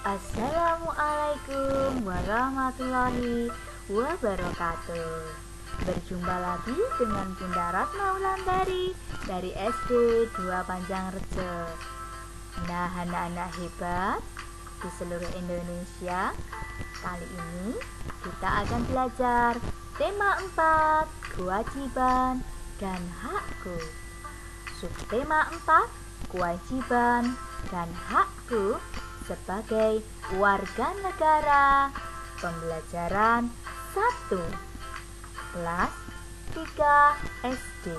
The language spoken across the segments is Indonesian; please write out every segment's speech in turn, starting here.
Assalamualaikum warahmatullahi wabarakatuh. Berjumpa lagi dengan Bunda Ratna Wulandari dari SD 2 Panjangrejo. Nah, anak-anak hebat di seluruh Indonesia, kali ini kita akan belajar tema 4, kewajiban dan hakku. Subtema 4, kewajiban dan hakku sebagai warga negara. Pembelajaran 1, kelas 3 SD.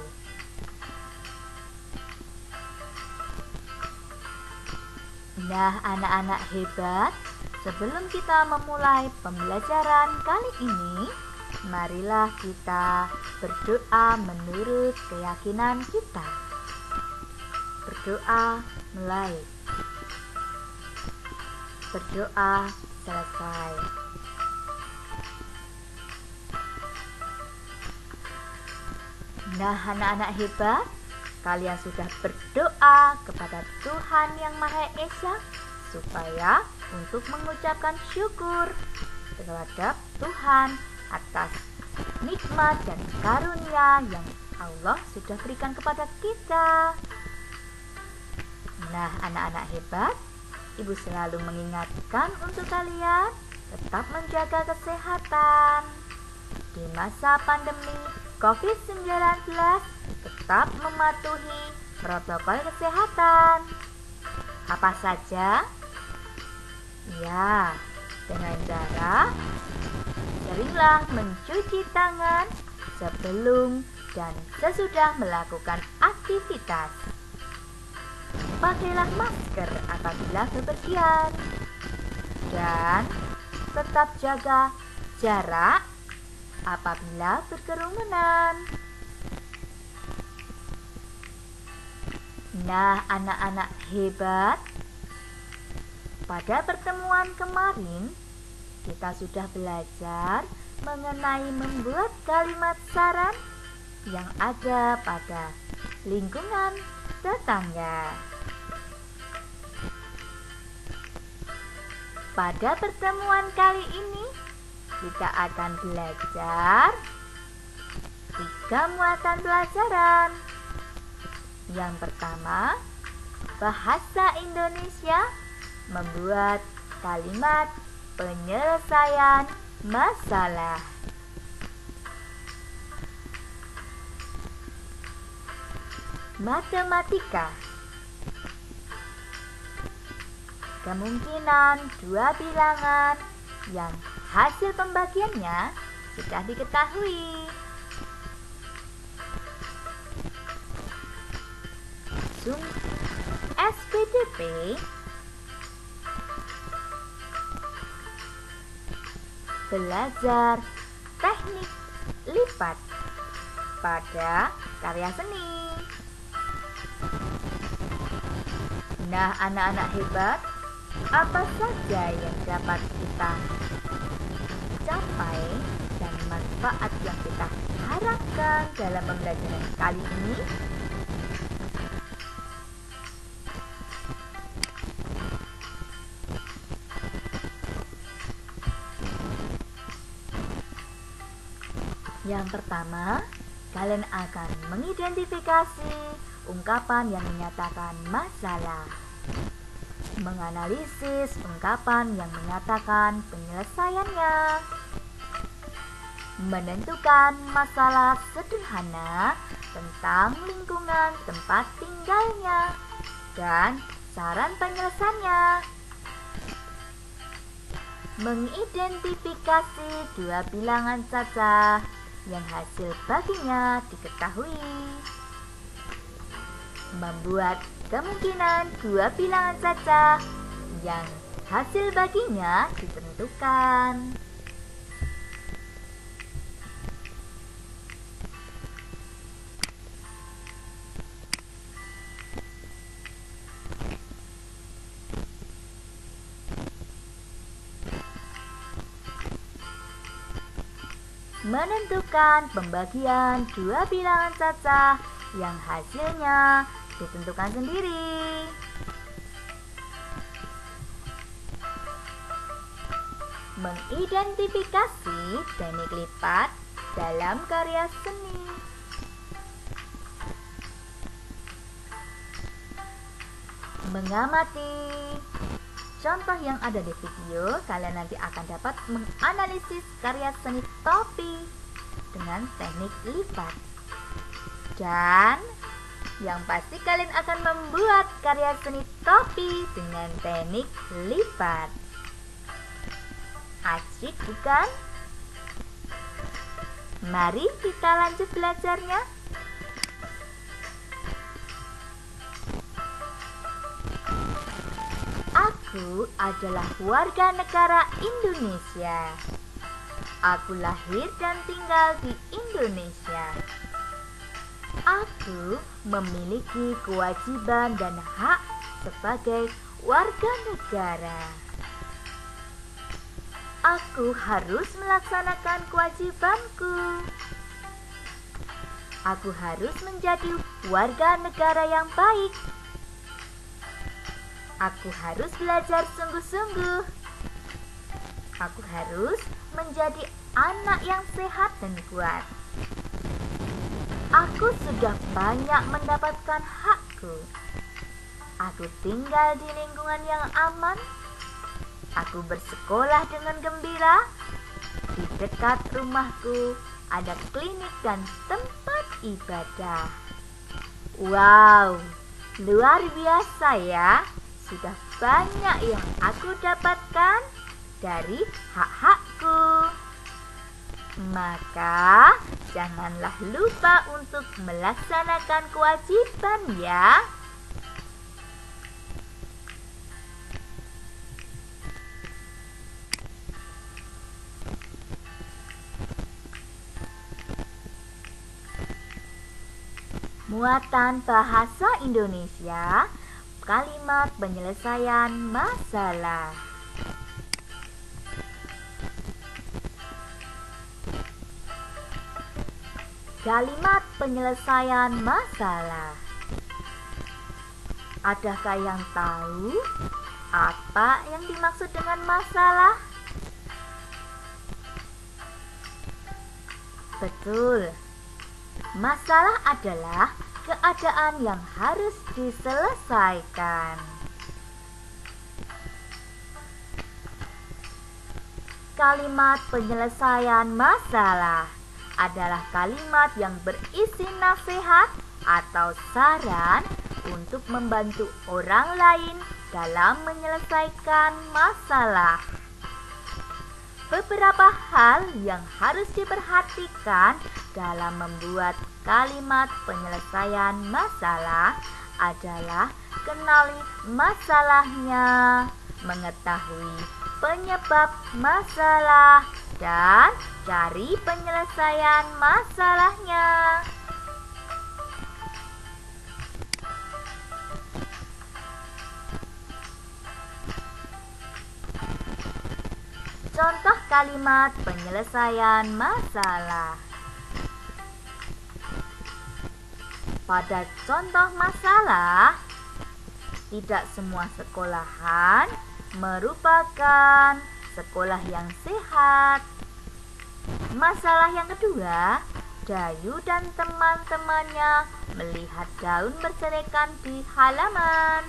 Nah, anak-anak hebat, sebelum kita memulai pembelajaran kali ini, marilah kita berdoa menurut keyakinan kita. Berdoa mulai. Berdoa selesai. Nah, anak-anak hebat, kalian sudah berdoa kepada Tuhan Yang Maha Esa supaya untuk mengucapkan syukur terhadap Tuhan atas nikmat dan karunia yang Allah sudah berikan kepada kita. Nah, anak-anak hebat, Ibu selalu mengingatkan untuk kalian tetap menjaga kesehatan. Di masa pandemi COVID-19, tetap mematuhi protokol kesehatan. Apa saja? Ya, dengan cara seringlah mencuci tangan sebelum dan sesudah melakukan aktivitas. Pakailah masker apabila bepergian dan tetap jaga jarak apabila berkerumunan. Nah, anak-anak hebat, pada pertemuan kemarin kita sudah belajar mengenai membuat kalimat saran yang ada pada lingkungan tetangga. Pada pertemuan kali ini, kita akan belajar 3 muatan pelajaran. Yang pertama, bahasa Indonesia membuat kalimat penyelesaian masalah. Matematika, kemungkinan 2 bilangan yang hasil pembagiannya sudah diketahui. SPDP belajar teknik lipat pada karya seni. Nah, anak-anak hebat, apa saja yang dapat kita capai dan manfaat yang kita harapkan dalam pembelajaran kali ini? Yang pertama, kalian akan mengidentifikasi ungkapan yang menyatakan masalah, menganalisis ungkapan yang menyatakan penyelesaiannya, menentukan masalah sederhana tentang lingkungan tempat tinggalnya, dan saran penyelesaiannya. Mengidentifikasi 2 bilangan cacah yang hasil baginya diketahui. Membuat kemungkinan 2 bilangan cacah yang hasil baginya ditentukan. Menentukan pembagian 2 bilangan cacah yang hasilnya ditentukan sendiri. Mengidentifikasi teknik lipat dalam karya seni. Mengamati contoh yang ada di video, kalian nanti akan dapat menganalisis karya seni topi dengan teknik lipat. Dan yang pasti kalian akan membuat karya seni topi dengan teknik lipat. Asyik bukan? Mari kita lanjut belajarnya. Aku adalah warga negara Indonesia. Aku lahir dan tinggal di Indonesia. Aku memiliki kewajiban dan hak sebagai warga negara. Aku harus melaksanakan kewajibanku. Aku harus menjadi warga negara yang baik. Aku harus belajar sungguh-sungguh. Aku harus menjadi anak yang sehat dan kuat. Aku sudah banyak mendapatkan hakku. Aku tinggal di lingkungan yang aman. Aku bersekolah dengan gembira. Di dekat rumahku ada klinik dan tempat ibadah. Wow, luar biasa ya. Sudah banyak yang aku dapatkan dari hak-hakku. Maka janganlah lupa untuk melaksanakan kewajiban ya. Muatan bahasa Indonesia, kalimat penyelesaian masalah. Kalimat penyelesaian masalah. Adakah yang tahu apa yang dimaksud dengan masalah? Betul. Masalah adalah keadaan yang harus diselesaikan. Kalimat penyelesaian masalah adalah kalimat yang berisi nasihat atau saran untuk membantu orang lain dalam menyelesaikan masalah. Beberapa hal yang harus diperhatikan dalam membuat kalimat penyelesaian masalah adalah kenali masalahnya, mengetahui penyebab masalah, dan cari penyelesaian masalahnya. Contoh kalimat penyelesaian masalah. Pada contoh masalah, tidak semua sekolahan merupakan sekolah yang sehat. Masalah yang kedua, Dayu dan teman-temannya melihat daun berserakan di halaman.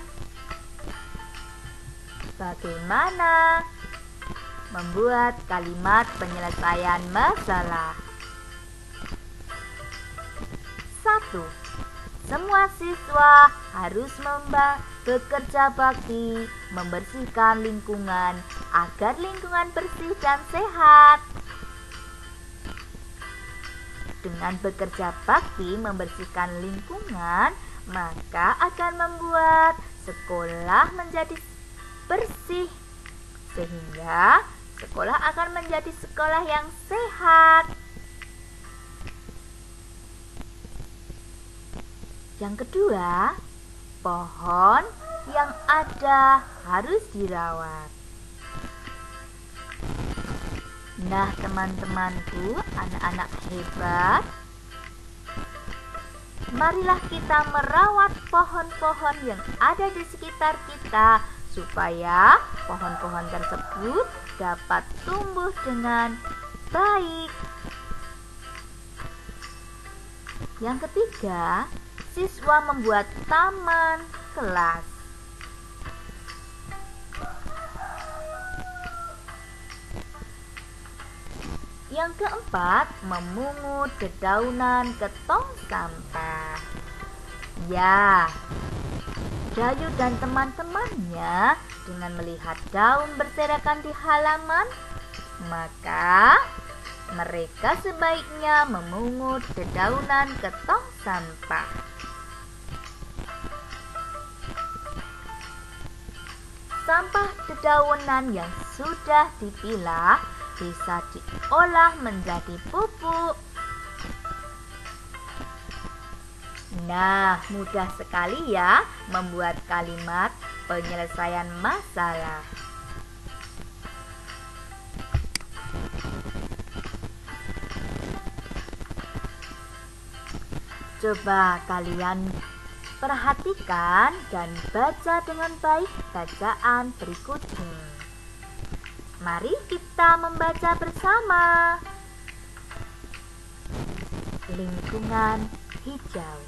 Bagaimana membuat kalimat penyelesaian masalah? 1. Semua siswa harus bekerja bakti membersihkan lingkungan agar lingkungan bersih dan sehat. Dengan bekerja bakti membersihkan lingkungan, maka akan membuat sekolah menjadi bersih, sehingga sekolah akan menjadi sekolah yang sehat. Yang kedua, pohon yang ada harus dirawat. Nah, teman-temanku, anak-anak hebat, marilah kita merawat pohon-pohon yang ada di sekitar kita supaya pohon-pohon tersebut dapat tumbuh dengan baik. Yang ketiga, siswa membuat taman kelas. Yang keempat, memungut dedaunan ke tong sampah. Ya, Dayu dan teman-temannya dengan melihat daun berserakan di halaman, maka mereka sebaiknya memungut dedaunan ke tong sampah. Sampah dedaunan yang sudah dipilah bisa diolah menjadi pupuk. Nah, mudah sekali ya membuat kalimat penyelesaian masalah. Coba kalian perhatikan dan baca dengan baik bacaan berikut ini. Mari kita membaca bersama. Lingkungan hijau.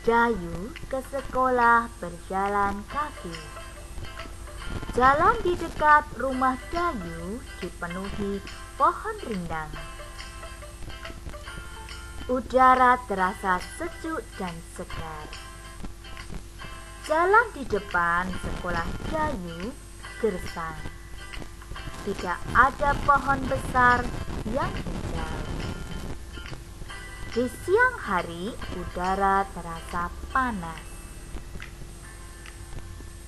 Dayu ke sekolah berjalan kaki. Jalan di dekat rumah Dayu dipenuhi pohon rindang. Udara terasa sejuk dan segar. Jalan di depan sekolah Dayu gersang. Tidak ada pohon besar yang hijau. Di siang hari, udara terasa panas.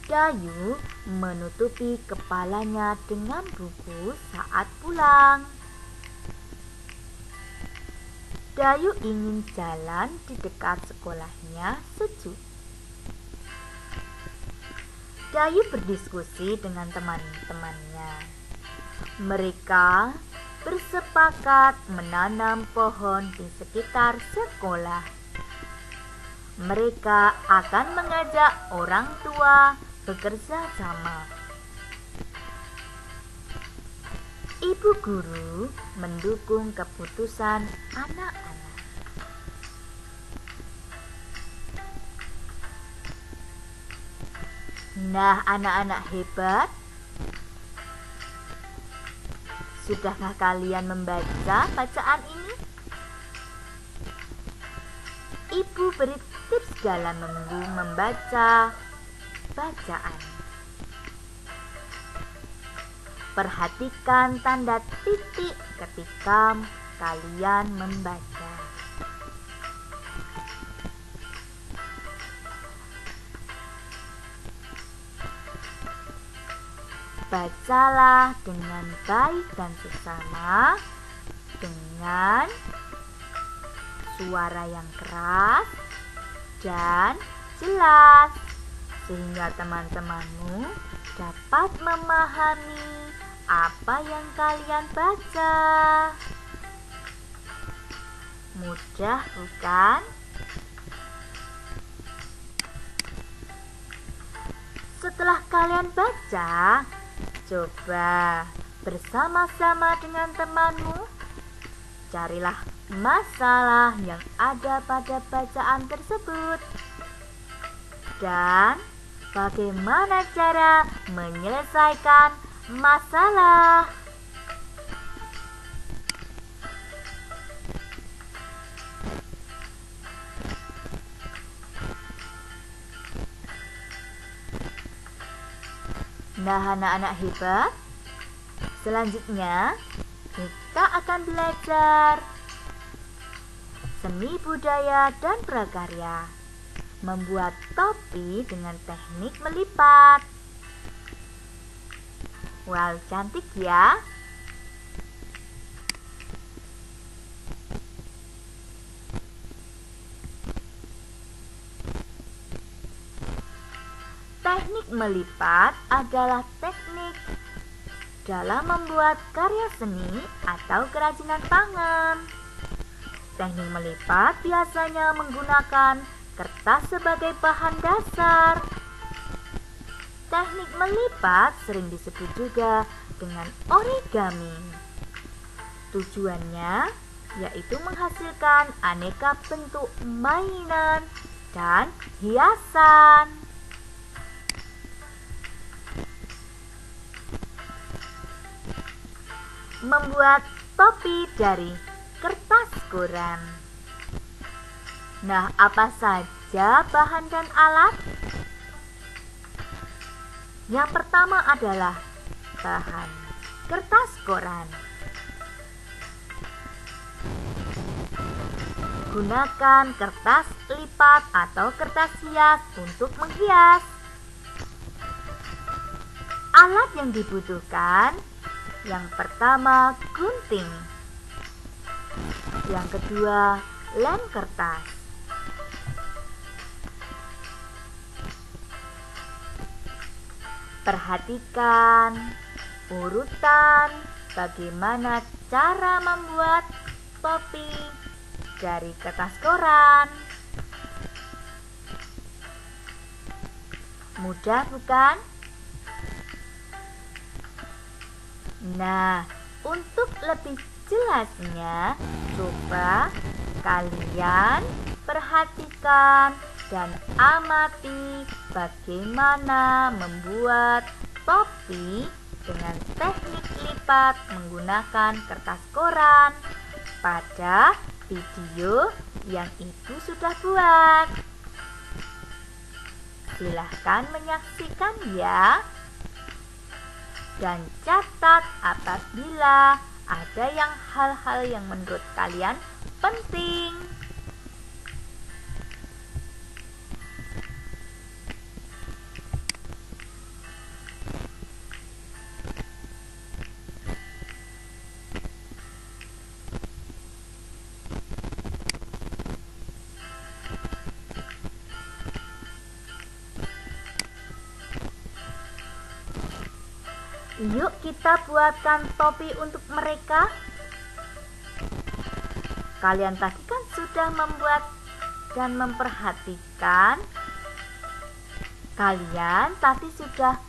Dayu menutupi kepalanya dengan buku saat pulang. Dayu ingin jalan di dekat sekolahnya sejuk. Dayu berdiskusi dengan teman-temannya. Mereka bersepakat menanam pohon di sekitar sekolah. Mereka akan mengajak orang tua bekerja sama. Ibu guru mendukung keputusan anak-anak. Nah, anak-anak hebat, sudahkah kalian membaca bacaan ini? Ibu beri tips dalam membaca bacaan. Perhatikan tanda titik ketika kalian membaca. Bacalah dengan baik dan seksama, dengan suara yang keras dan jelas, sehingga teman-temanmu dapat memahami apa yang kalian baca. Mudah bukan? Setelah kalian baca, coba bersama-sama dengan temanmu, carilah masalah yang ada pada bacaan tersebut dan bagaimana cara menyelesaikan masalah. Nah, anak-anak hebat, selanjutnya kita akan belajar seni budaya dan prakarya, membuat topi dengan teknik melipat. Wow, cantik ya. Teknik melipat adalah teknik dalam membuat karya seni atau kerajinan tangan. Teknik melipat biasanya menggunakan kertas sebagai bahan dasar. Teknik melipat sering disebut juga dengan origami. Tujuannya yaitu menghasilkan aneka bentuk mainan dan hiasan. Membuat topi dari kertas koran. Nah, apa saja bahan dan alat? Yang pertama adalah bahan kertas koran. Gunakan kertas lipat atau kertas hias untuk menghias. Alat yang dibutuhkan, yang pertama gunting, yang kedua lem kertas, perhatikan urutan bagaimana cara membuat topi dari kertas koran. Mudah bukan? Nah, untuk lebih jelasnya, coba kalian perhatikan dan amati bagaimana membuat topi dengan teknik lipat menggunakan kertas koran pada video yang ibu sudah buat. Silahkan menyaksikan ya. Dan catat apabila ada hal-hal yang menurut kalian penting. Yuk kita buatkan topi untuk mereka. Kalian tadi kan sudah membuat dan memperhatikan. Kalian tadi sudah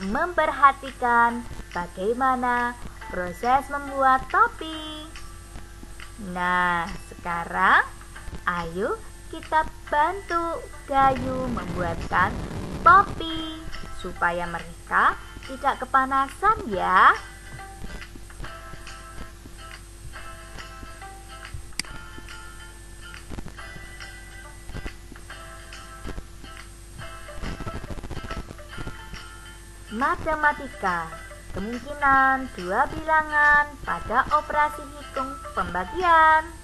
memperhatikan bagaimana proses membuat topi. Nah, sekarang ayo kita bantu Gayu membuatkan topi supaya mereka tidak kepanasan ya. Matematika, kemungkinan dua bilangan pada operasi hitung pembagian.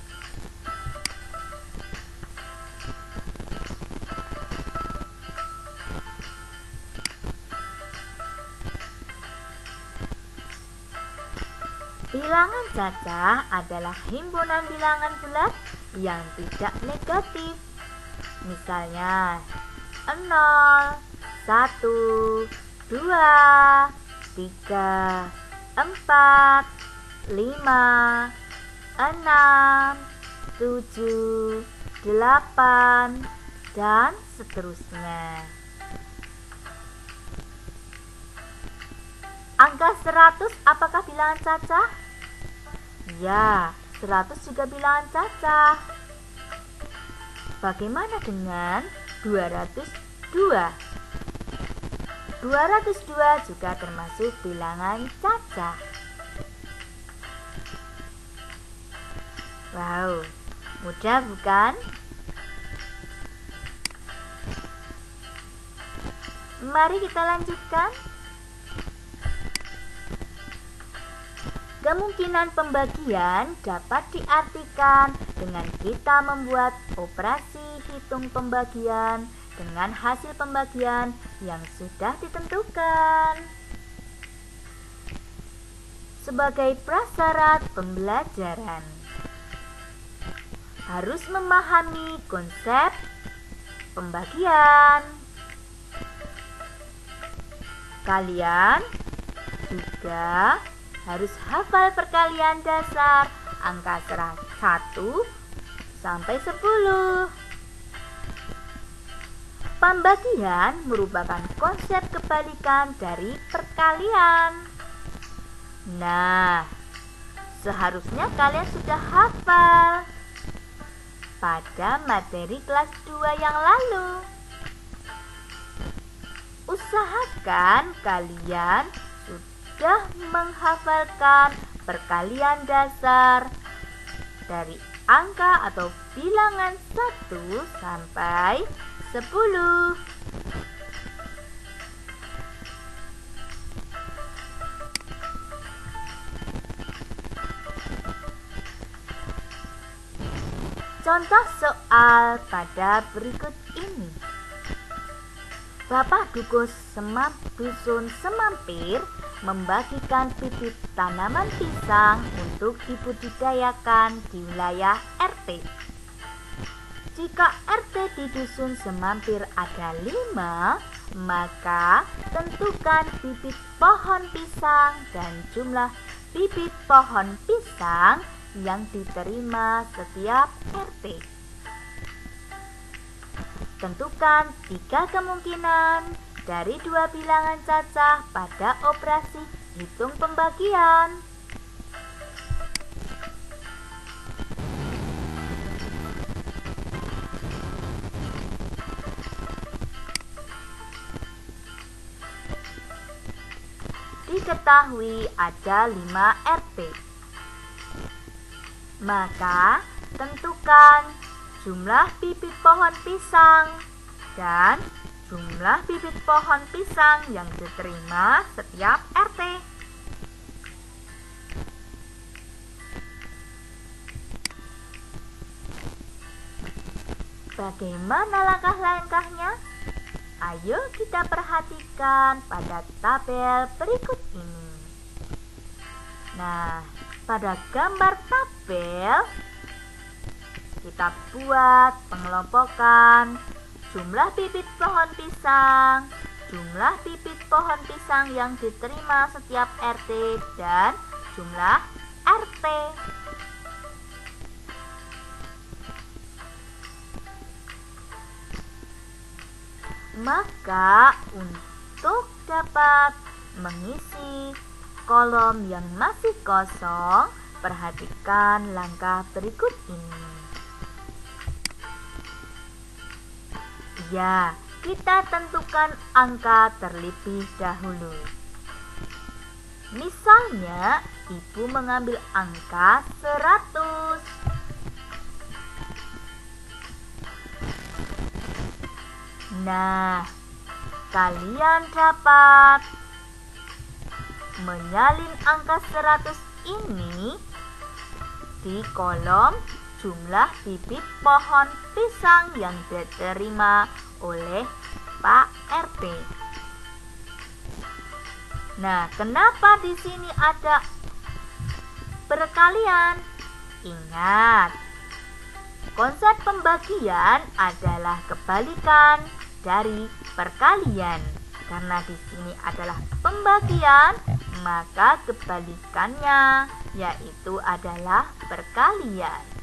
Bilangan cacah adalah himpunan bilangan bulat yang tidak negatif. Misalnya 0, 1, 2, 3, 4, 5, 6, 7, 8, dan seterusnya. Angka 100 apakah bilangan cacah? Ya, 100 juga bilangan cacah. Bagaimana dengan 202? 202 juga termasuk bilangan cacah. Wow, mudah bukan? Mari kita lanjutkan. Kemungkinan pembagian dapat diartikan dengan kita membuat operasi hitung pembagian dengan hasil pembagian yang sudah ditentukan. Sebagai prasyarat pembelajaran, harus memahami konsep pembagian. Kalian juga harus hafal perkalian dasar angka 1 sampai 10. Pembagian merupakan konsep kebalikan dari perkalian. Nah, seharusnya kalian sudah hafal pada materi kelas 2 yang lalu. Usahakan kalian sudah menghafalkan perkalian dasar dari angka atau bilangan 1 sampai 10. Contoh soal pada berikut ini. Bapak dusun Semampir membagikan bibit tanaman pisang untuk dibudidayakan di wilayah RT. Jika RT di dusun Semampir ada 5, maka tentukan bibit pohon pisang dan jumlah bibit pohon pisang yang diterima setiap RT. Tentukan 3 kemungkinan dari 2 bilangan cacah pada operasi hitung pembagian. Diketahui ada 5 RT. Maka tentukan jumlah bibit pohon pisang dan jumlah bibit pohon pisang yang diterima setiap RT. Bagaimana langkah-langkahnya? Ayo kita perhatikan pada tabel berikut ini. Nah, pada gambar tabel kita buat pengelompokan jumlah bibit pohon pisang, jumlah bibit pohon pisang yang diterima setiap RT, dan jumlah RT. Maka untuk dapat mengisi kolom yang masih kosong, perhatikan langkah berikut ini. Ya, kita tentukan angka terlebih dahulu. Misalnya, Ibu mengambil angka 100. Nah, kalian dapat menyalin angka 100 ini di kolom jumlah bibit pohon pisang yang diterima oleh Pak RT. Nah, kenapa di sini ada perkalian? Ingat, konsep pembagian adalah kebalikan dari perkalian. Karena di sini adalah pembagian, maka kebalikannya yaitu adalah perkalian.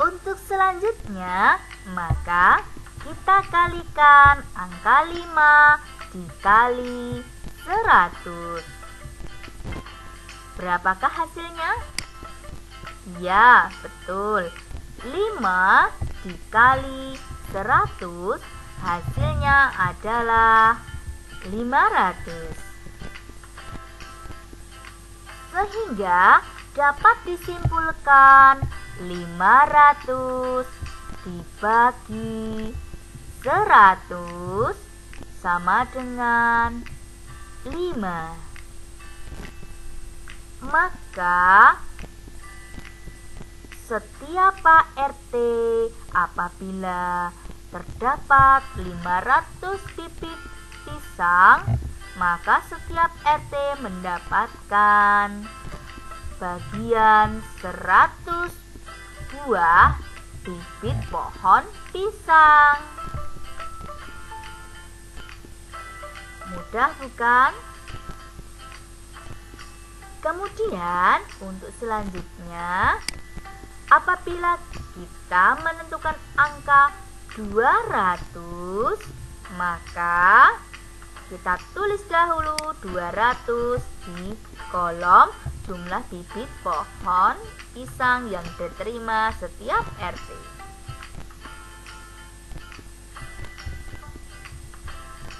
Untuk selanjutnya, maka kita kalikan angka 5 dikali 100. Berapakah hasilnya? Ya, betul. 5 dikali 100 hasilnya adalah 500. Sehingga dapat disimpulkan 500 dibagi 100 sama dengan 5. Maka setiap Pak RT apabila terdapat 500 bibit pisang, maka setiap RT mendapatkan bagian 100 buah bibit pohon pisang. Mudah bukan? Kemudian untuk selanjutnya, Apabila kita menentukan angka 200, maka kita tulis dahulu 200 di kolom jumlah bibit pohon pisang yang diterima setiap RT.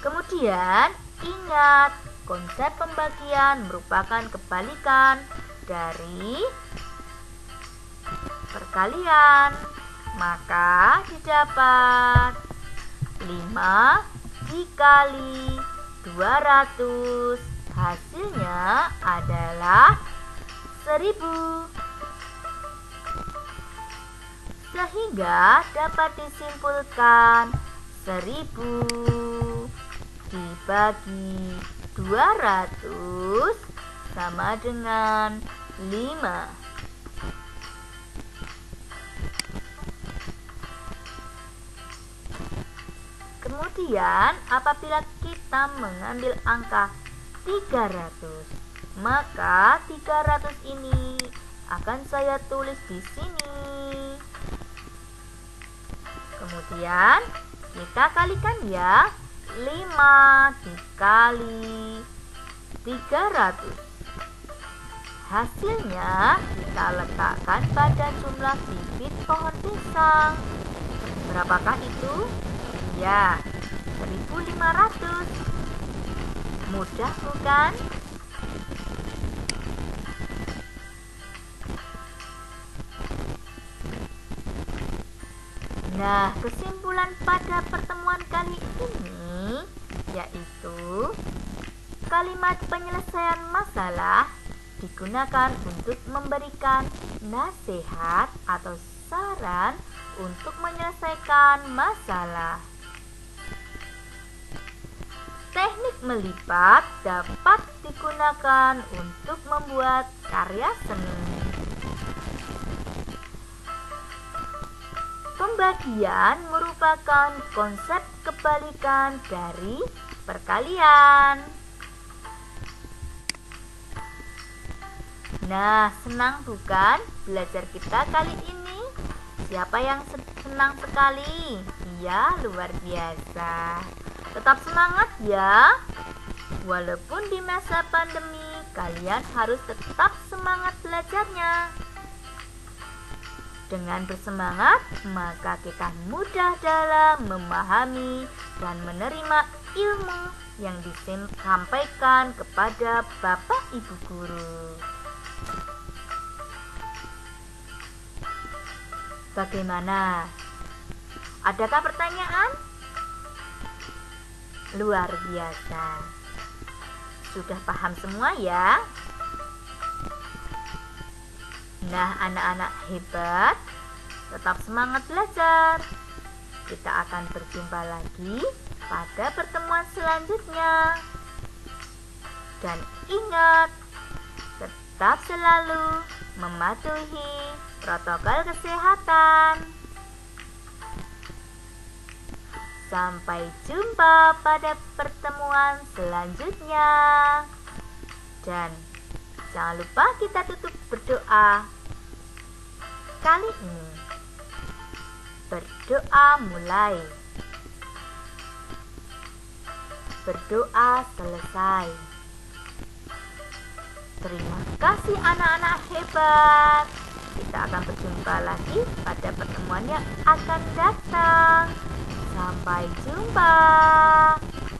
Kemudian ingat, konsep pembagian merupakan kebalikan dari perkalian, maka didapat 5 dikali 200, hasilnya adalah 1000. Sehingga dapat disimpulkan 1000 dibagi 200 sama dengan 5. Kemudian apabila kita mengambil angka 300, maka 300 ini akan saya tulis di sini. Kemudian kita kalikan ya, 5 dikali 300. Hasilnya kita letakkan pada jumlah bibit pohon pisang. Berapakah itu? Ya, 1500. Mudah bukan? Nah, kesimpulan pada pertemuan kali ini yaitu kalimat penyelesaian masalah digunakan untuk memberikan nasihat atau saran untuk menyelesaikan masalah. Teknik melipat dapat digunakan untuk membuat karya seni. Pembagian merupakan konsep kebalikan dari perkalian. Nah, senang bukan belajar kita kali ini? Siapa yang senang sekali? Iya, luar biasa. Tetap semangat ya. Walaupun di masa pandemi, kalian harus tetap semangat belajarnya. Dengan bersemangat, maka kita mudah dalam memahami dan menerima ilmu yang disampaikan kepada Bapak Ibu Guru. Bagaimana? Adakah pertanyaan? Luar biasa. Sudah paham semua ya? Nah, anak-anak hebat, tetap semangat belajar. Kita akan berjumpa lagi pada pertemuan selanjutnya. Dan ingat, tetap selalu mematuhi protokol kesehatan. Sampai jumpa pada pertemuan selanjutnya. Dan jangan lupa kita tutup berdoa. Kali ini berdoa mulai, berdoa selesai. Terima kasih anak-anak hebat. Kita akan berjumpa lagi pada pertemuan yang akan datang. Sampai jumpa.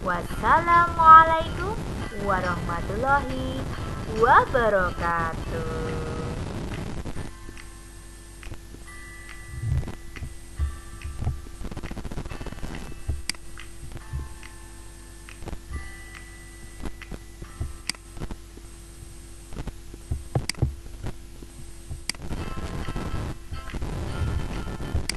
Wassalamualaikum warahmatullahi wabarakatuh.